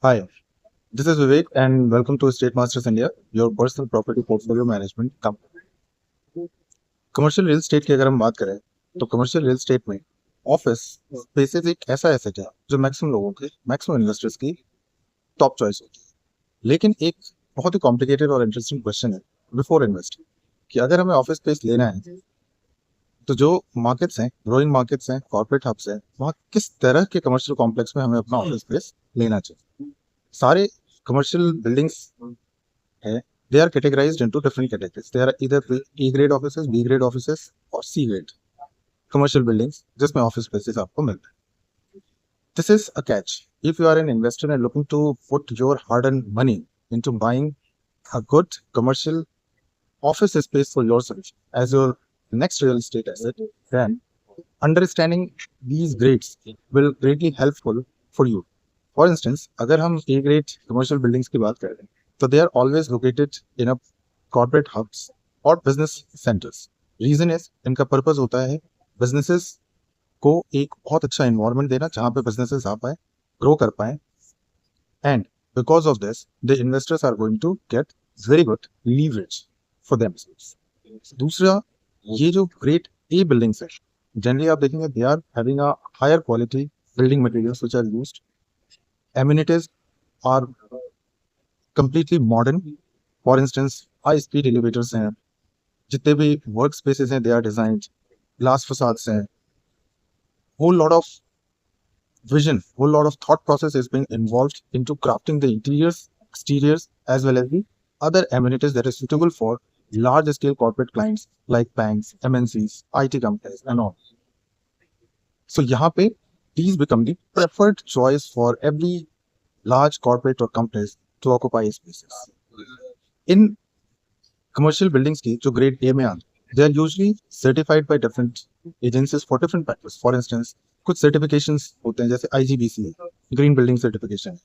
Hi, this is Vivek and welcome to Estate Masters India, your personal property portfolio management company. Commercial real estate की अगर हम बात करें तो commercial real estate में office spaces एक ऐसा एसेट है जो मैक्सिमम लोगों के मैक्सिमम इन्वेस्टर्स की टॉप चॉइस होती है। लेकिन एक बहुत ही कॉम्प्लिकेटेड और इंटरेस्टिंग क्वेश्चन है बिफोर इन्वेस्टिंग कि अगर हमें ऑफिस स्पेस लेना है तो जो मार्केट्स हैं, ग्रोइंग मार्केट्स हैं, कॉर्पोरेट हब्स हैं, वहाँ किस तरह के कमर्शियल कॉम्प्लेक्स में हमें अपना ऑफिस स्पेस लेना चाहिए। सारे कमर्शियल बिल्डिंग्स है, they are categorized into different categories. They are either A grade offices, B grade offices और C grade commercial buildings जिसमें office spaces आपको मिलते हैं। This is a catch. If you are an investor and looking to put your hard-earned money into buying a good commercial office space for yourself as your next real estate asset, then understanding these grades will greatly helpful for you. For instance, अगर हम A grade commercial buildings की बात करें तो they are always located in a corporate hubs और business centers. Reason is इनका purpose होता है businesses को एक बहुत अच्छा environment देना जहाँ पे businesses आ पाए, grow कर पाए, and because of this the investors are going to get very good leverage for themselves. दूसरा, ये जो ग्रेट ए बिल्डिंग्स है जनरली आप देखेंगे they are having a higher quality building materials which are used, amenities are completely modern. For instance high speed elevators हैं, जितने भी work spaces हैं they are designed, glass facades हैं, whole lot of vision, whole lot of thought process is being involved into crafting the interiors, exteriors, as well as the other amenities that is suitable for large scale corporate clients like banks, MNCs, IT companies and all. So यहाँ पे these become the preferred choice for every large corporate or companies to occupy spaces. In commercial buildings की जो grade A में आते हैं, they are usually certified by different agencies for different purposes. For instance, कुछ certifications होते हैं जैसे IGBC, Green Building Certification,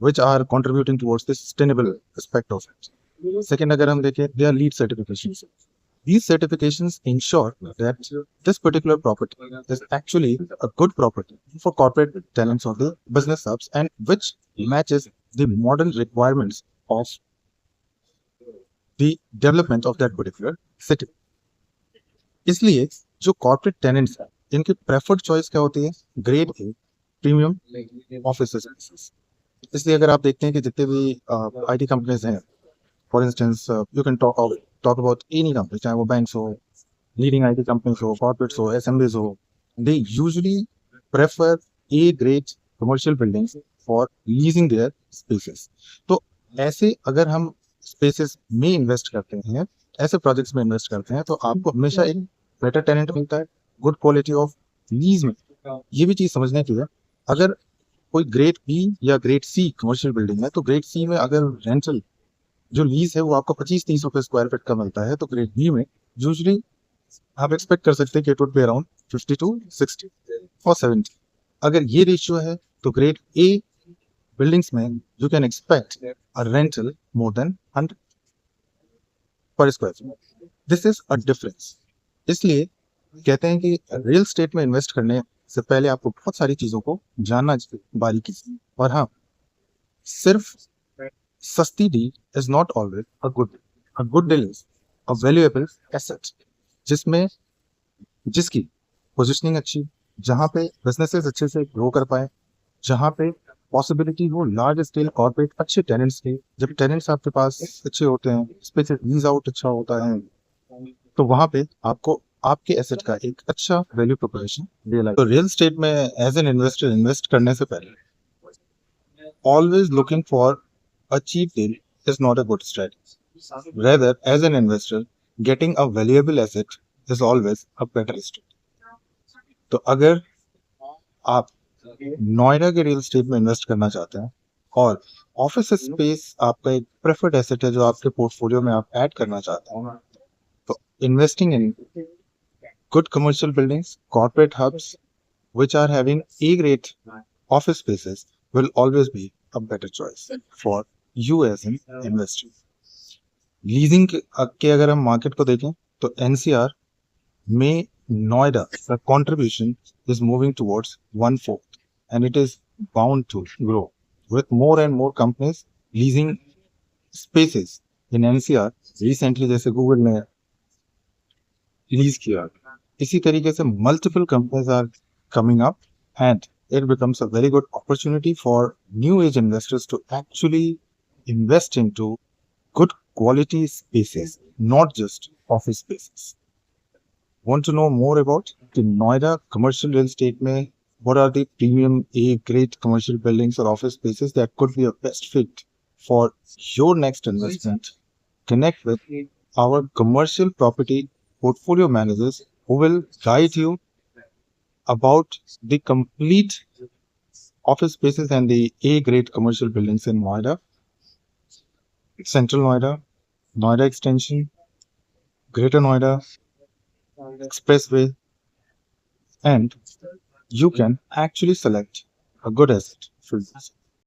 which are contributing towards the sustainable aspect of it. Second, अगर हम देखें, they are LEED certifications. These certifications ensure that this particular property is actually a good property for corporate tenants of the business hubs and which matches the modern requirements of the development of that particular city. इसलिए जो corporate tenants हैं इनकी preferred choice क्या होती है, grade A premium office spaces. इसलिए अगर आप देखते हैं कि जितने भी आईटी कंपनीज हैं, for instance you can talk about any company, चाहे वो बैंक्स हो, लीडिंग आईटी कंपनीज हो, कॉर्पोरेट्स हो, एसएमबीज हो, they usually prefer A grade commercial buildings for leasing their spaces. तो ऐसे अगर हम स्पेसेस में इन्वेस्ट करते हैं, ऐसे प्रोजेक्ट्स में इन्वेस्ट करते हैं तो आपको हमेशा एक बेटर टेनेंट मिलता है, गुड क्वालिटी ऑफ लीज में। ये भी चीज समझने की है, अगर कोई ग्रेड बी या ग्रेड सी कमर्शियल बिल्डिंग है तो ग्रेड सी में अगर रेंटल जो लीज है वो आपको 25-30 रुपए स्क्वायर फीट का मिलता है, तो ग्रेड बी में यूजुअली आप एक्सपेक्ट कर सकते हैं कि it would be around 50 to 60 और 70। अगर ये रेशियो है तो ग्रेड ए बिल्डिंग्स में you can expect a rental more than 100 पर square feet. This is a difference. इसलिए कहते हैं कि रियल एस्टेट में इन्वेस्ट करने से पहले आपको बहुत सारी चीजों को जानना चाहिए बारीकी से। और हाँ, सिर्फ सस्ती deal is not always a good deal. A good deal is a valuable asset जिसमें जिसकी पोजिशनिंग अच्छी, जहाँ पे बिजनेसेस अच्छे से ग्रो कर पाए, जहाँ पे पॉसिबिलिटी हो लार्ज स्केल कॉर्पोरेट अच्छे टेनेंट्स के। जब टेनेंट्स आपके पास अच्छे होते हैं, स्पेस लीज आउट अच्छा होता है, तो वहां पे आपको आपके एसेट का एक अच्छा वैल्यू प्रोपोजिशन रियलाइज। तो रियल एस्टेट में एज एन इन्वेस्टर इन्वेस्ट करने से पहले always looking for a cheap deal is not a good strategy. Rather, as an investor, getting a valuable asset is always a better strategy. तो अगर आप नोएडा के real estate में invest करना चाहते हैं और ऑफिस स्पेस आपका एक प्रेफर्ड एसेट है जो आपके पोर्टफोलियो में आप ऐड करना चाहते हैं, तो investing in good commercial buildings, corporate hubs which are having A grade office spaces will always be a better choice for you as an investor. Leasing के अगर हम मार्केट को देखें तो एनसीआर में नोएडा का contribution is moving towards 1/4 and it is bound to grow with more and more companies leasing spaces in NCR. Recently जैसे Google ने लीज किया, इसी तरीके से multiple companies are coming up, and it becomes a very good opportunity for new age investors to actually invest into good quality spaces, not just office spaces. Want to know more about the Noida commercial real estate में what are the premium A grade commercial buildings or office spaces that could be a best fit for your next investment? Connect with our commercial property portfolio managers who will guide you about the complete office spaces and the A grade commercial buildings in Noida, Central Noida, Noida Extension, Greater Noida, Expressway, and you can actually select a good asset for this.